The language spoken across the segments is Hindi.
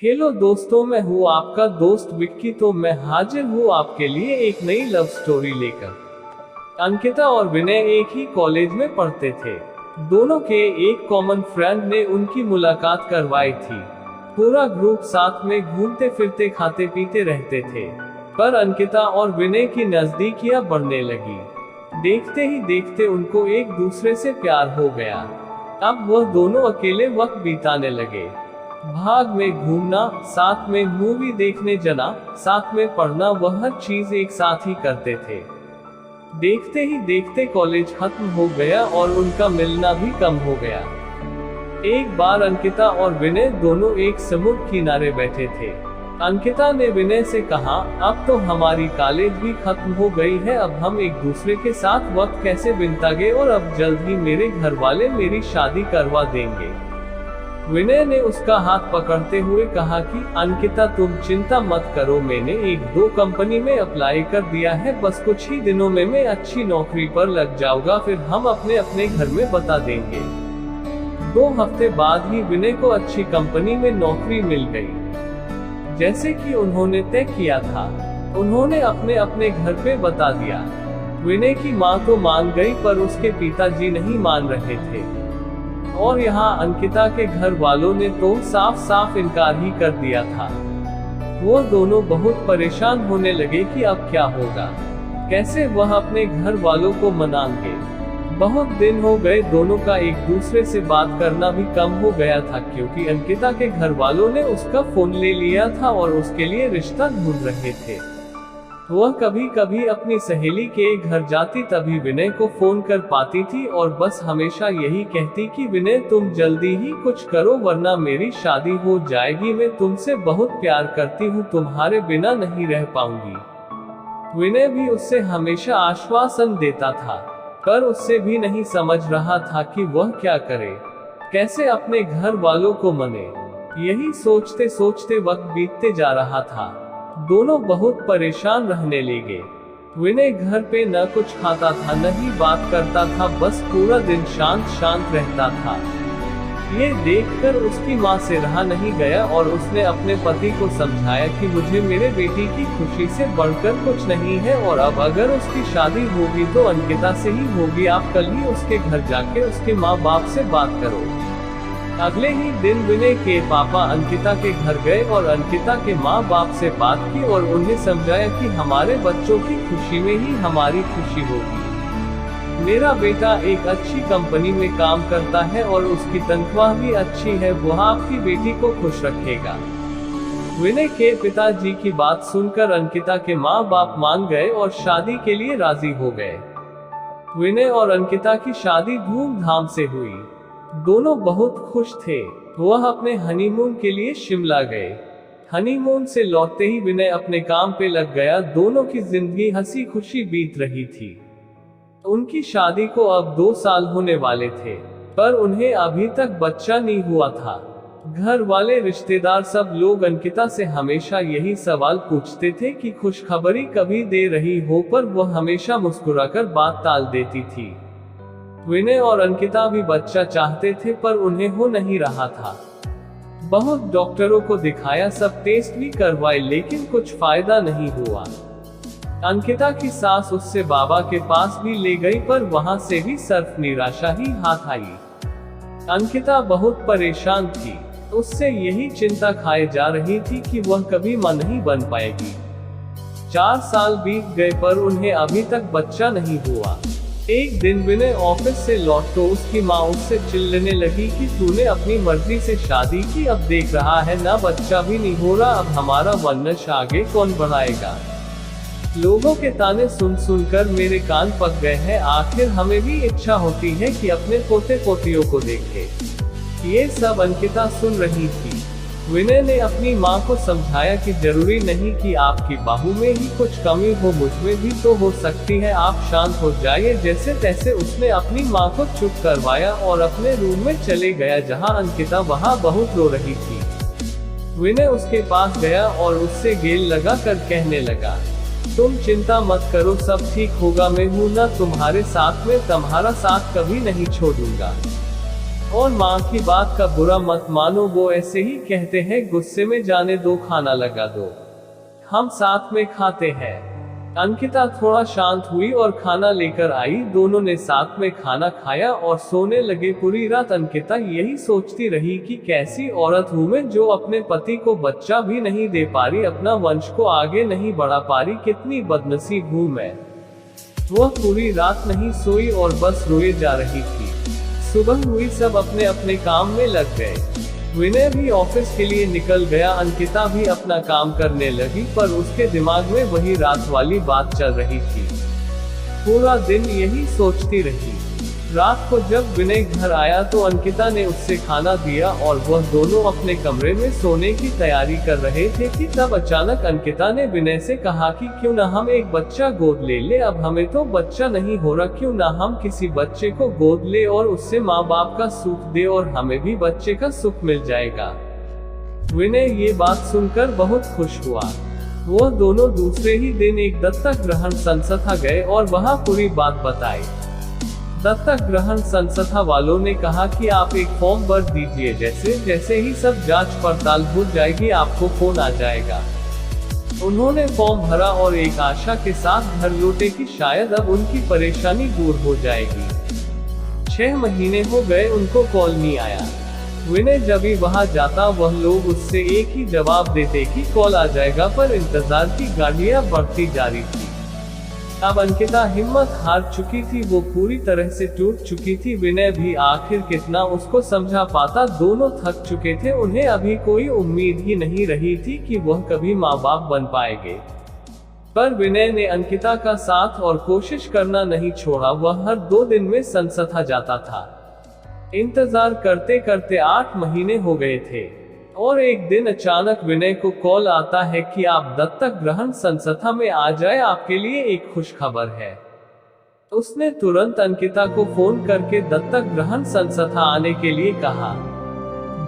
हेलो दोस्तों, मैं हूँ आपका दोस्त विक्की। तो मैं हाजिर हूँ आपके लिए एक नई लव स्टोरी लेकर। अंकिता और विनय एक ही कॉलेज में पढ़ते थे। दोनों के एक कॉमन फ्रेंड ने उनकी मुलाकात करवाई थी। पूरा ग्रुप साथ में घूमते फिरते खाते पीते रहते थे। पर अंकिता और विनय की नजदीकियां बढ़ने लगी। देखते ही देखते उनको एक दूसरे से प्यार हो गया। अब वह दोनों अकेले वक्त बिताने लगे। भाग में घूमना, साथ में मूवी देखने जाना, साथ में पढ़ना, वह हर चीज एक साथ ही करते थे। देखते ही देखते कॉलेज खत्म हो गया और उनका मिलना भी कम हो गया। एक बार अंकिता और विनय दोनों एक समुद्र किनारे बैठे थे। अंकिता ने विनय से कहा, अब तो हमारी कॉलेज भी खत्म हो गई है, अब हम एक दूसरे के साथ वक्त कैसे बिताएंगे, और अब जल्द ही मेरे घर वाले मेरी शादी करवा देंगे। विनय ने उसका हाथ पकड़ते हुए कहा कि अंकिता, तुम चिंता मत करो, मैंने एक दो कंपनी में अप्लाई कर दिया है, बस कुछ ही दिनों में मैं अच्छी नौकरी पर लग जाऊंगा, फिर हम अपने अपने घर में बता देंगे। 2 हफ्ते बाद ही विनय को अच्छी कंपनी में नौकरी मिल गई, जैसे कि उन्होंने तय किया था। उन्होंने अपने अपने घर पे बता दिया। विनय की माँ तो मान गई, पर उसके पिताजी नहीं मान रहे थे। और यहाँ अंकिता के घर वालों ने तो साफ साफ इनकार ही कर दिया था। वो दोनों बहुत परेशान होने लगे कि अब क्या होगा, कैसे वह अपने घर वालों को मनाएंगे। बहुत दिन हो गए, दोनों का एक दूसरे से बात करना भी कम हो गया था, क्योंकि अंकिता के घर वालों ने उसका फोन ले लिया था और उसके लिए रिश्ता ढूंढ रहे थे। वह कभी कभी अपनी सहेली के घर जाती, तभी विनय को फोन कर पाती थी और बस हमेशा यही कहती कि विनय, तुम जल्दी ही कुछ करो वरना मेरी शादी हो जाएगी, मैं तुमसे बहुत प्यार करती हूँ, तुम्हारे बिना नहीं रह पाऊंगी। विनय भी उससे हमेशा आश्वासन देता था, पर उससे भी नहीं समझ रहा था कि वह क्या करे, कैसे अपने घर वालों को मने। यही सोचते सोचते वक्त बीतते जा रहा था। दोनों बहुत परेशान रहने लगे। विनय घर पे न कुछ खाता था, न ही बात करता था, बस पूरा दिन शांत शांत रहता था। ये देखकर उसकी माँ से रहा नहीं गया और उसने अपने पति को समझाया कि मुझे मेरे बेटी की खुशी से बढ़कर कुछ नहीं है, और अब अगर उसकी शादी होगी तो अंकिता से ही होगी। आप कल ही उसके घर जाके उसके माँ बाप से बात करो। अगले ही दिन विनय के पापा अंकिता के घर गए और अंकिता के माँ बाप से बात की और उन्हें समझाया कि हमारे बच्चों की खुशी में ही हमारी खुशी होगी। मेरा बेटा एक अच्छी कंपनी में काम करता है और उसकी तनख्वाह भी अच्छी है, वह आपकी बेटी को खुश रखेगा। विनय के पिताजी की बात सुनकर अंकिता के माँ बाप मान गए और शादी के लिए राजी हो गए। विनय और अंकिता की शादी धूमधाम से हुई। दोनों बहुत खुश थे। वह अपने हनीमून के लिए शिमला गए। हनीमून से लौटते ही विनय अपने काम पे लग गया। दोनों की जिंदगी हंसी खुशी बीत रही थी। उनकी शादी को अब 2 साल होने वाले थे, पर उन्हें अभी तक बच्चा नहीं हुआ था। घर वाले, रिश्तेदार, सब लोग अंकिता से हमेशा यही सवाल पूछते थे कि खुशखबरी कभी दे रही हो, पर वह हमेशा मुस्कुराकर बात टाल देती थी। विनय और अंकिता भी बच्चा चाहते थे, पर उन्हें हो नहीं रहा था। बहुत डॉक्टरों को दिखाया, सब टेस्ट भी करवाए, लेकिन कुछ फायदा नहीं हुआ। अंकिता की सास उससे बाबा के पास भी ले गई, पर वहां से भी सिर्फ निराशा ही हाथ आई। अंकिता बहुत परेशान थी। उससे यही चिंता खाए जा रही थी कि वह कभी मां नहीं बन पाएगी। 4 साल बीत गए, पर उन्हें अभी तक बच्चा नहीं हुआ। एक दिन विनय ऑफिस से लौट तो उसकी माँ उससे चिल्लाने लगी कि तूने अपनी मर्जी से शादी की, अब देख रहा है ना बच्चा भी नहीं हो रहा, अब हमारा वंश आगे कौन बढ़ाएगा। लोगों के ताने सुन सुनकर मेरे कान पक गए हैं। आखिर हमें भी इच्छा होती है कि अपने पोते पोतियों को देखे। ये सब अंकिता सुन रही थी। विनय ने अपनी माँ को समझाया कि जरूरी नहीं कि आपकी बहू में ही कुछ कमी हो, मुझमें भी तो हो सकती है, आप शांत हो जाइए। जैसे तैसे उसने अपनी माँ को चुप करवाया और अपने रूम में चले गया, जहाँ अंकिता वहाँ बहुत रो रही थी। विनय उसके पास गया और उससे गेल लगा कर कहने लगा, तुम चिंता मत करो, सब ठीक होगा, मैं हूं ना तुम्हारे साथ में, तुम्हारा साथ कभी नहीं छोड़ूंगा। और माँ की बात का बुरा मत मानो, वो ऐसे ही कहते हैं, गुस्से में जाने दो, खाना लगा दो, हम साथ में खाते हैं। अंकिता थोड़ा शांत हुई और खाना लेकर आई। दोनों ने साथ में खाना खाया और सोने लगे। पूरी रात अंकिता यही सोचती रही कि कैसी औरत हूँ मैं, जो अपने पति को बच्चा भी नहीं दे पा रही, अपना वंश को आगे नहीं बढ़ा पा रही, कितनी बदनसीब हूँ मैं। वह पूरी रात नहीं सोई और बस रोए जा रही थी। सुबह हुई, सब अपने अपने काम में लग गए। विनय भी ऑफिस के लिए निकल गया, अंकिता भी अपना काम करने लगी, पर उसके दिमाग में वही रात वाली बात चल रही थी। पूरा दिन यही सोचती रही। रात को जब विनय घर आया तो अंकिता ने उससे खाना दिया और वह दोनों अपने कमरे में सोने की तैयारी कर रहे थे कि तब अचानक अंकिता ने विनय से कहा कि क्यों ना हम एक बच्चा गोद ले ले, अब हमें तो बच्चा नहीं हो रहा, क्यों ना हम किसी बच्चे को गोद ले और उससे माँ बाप का सुख दे और हमें भी बच्चे का सुख मिल जाएगा। विनय ये बात सुनकर बहुत खुश हुआ। वो दोनों दूसरे ही दिन एक दत्तक ग्रहण संस्था गए और वहाँ पूरी बात बताई। दत्तक ग्रहण संस्था वालों ने कहा कि आप एक फॉर्म भर दीजिए, जैसे ही सब जांच पड़ताल हो जाएगी आपको फोन आ जाएगा। उन्होंने फॉर्म भरा और एक आशा के साथ घर लौटे कि शायद अब उनकी परेशानी दूर हो जाएगी। 6 महीने हो गए, उनको कॉल नहीं आया। विनय जब भी वहां जाता वह लोग उससे एक ही जवाब देते कि कॉल आ जाएगा, पर इंतजार की गाड़ियां बढ़ती जा रही थी। अब अंकिता हिम्मत हार चुकी थी, वो पूरी तरह से टूट चुकी थी। विनय भी आखिर कितना उसको समझा पाता, दोनों थक चुके थे। उन्हें अभी कोई उम्मीद ही नहीं रही थी कि वह कभी माँ बाप बन पाएंगे। पर विनय ने अंकिता का साथ और कोशिश करना नहीं छोड़ा। वह हर 2 दिन में संस्था जाता था। इंतजार करते करते 8 महीने हो गए थे और एक दिन अचानक विनय को कॉल आता है कि आप दत्तक ग्रहण संस्था में आ जाए, आपके लिए एक खुशखबर है। उसने तुरंत अंकिता को फोन करके दत्तक ग्रहण संस्था आने के लिए कहा।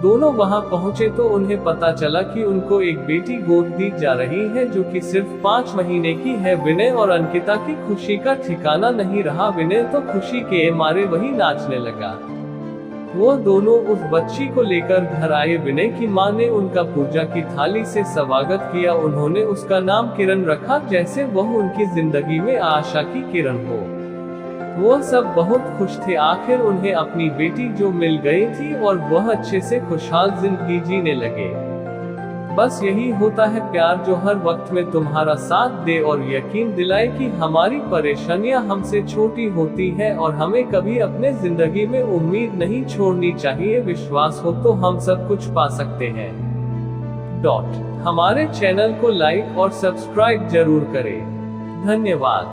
दोनों वहां पहुंचे तो उन्हें पता चला कि उनको एक बेटी गोद दी जा रही है, जो कि सिर्फ 5 महीने की है। विनय और अंकिता की खुशी का ठिकाना नहीं रहा। विनय तो खुशी के मारे वही नाचने लगा। वो दोनों उस बच्ची को लेकर घर आए। विनय की माँ ने उनका पूजा की थाली से स्वागत किया। उन्होंने उसका नाम किरण रखा, जैसे वह उनकी जिंदगी में आशा की किरण हो। वो सब बहुत खुश थे, आखिर उन्हें अपनी बेटी जो मिल गई थी और वह अच्छे से खुशहाल जिंदगी जीने लगे। बस यही होता है प्यार, जो हर वक्त में तुम्हारा साथ दे और यकीन दिलाए कि हमारी परेशानियां हमसे छोटी होती है और हमें कभी अपने जिंदगी में उम्मीद नहीं छोड़नी चाहिए। विश्वास हो तो हम सब कुछ पा सकते हैं। हमारे चैनल को लाइक और सब्सक्राइब जरूर करें। धन्यवाद।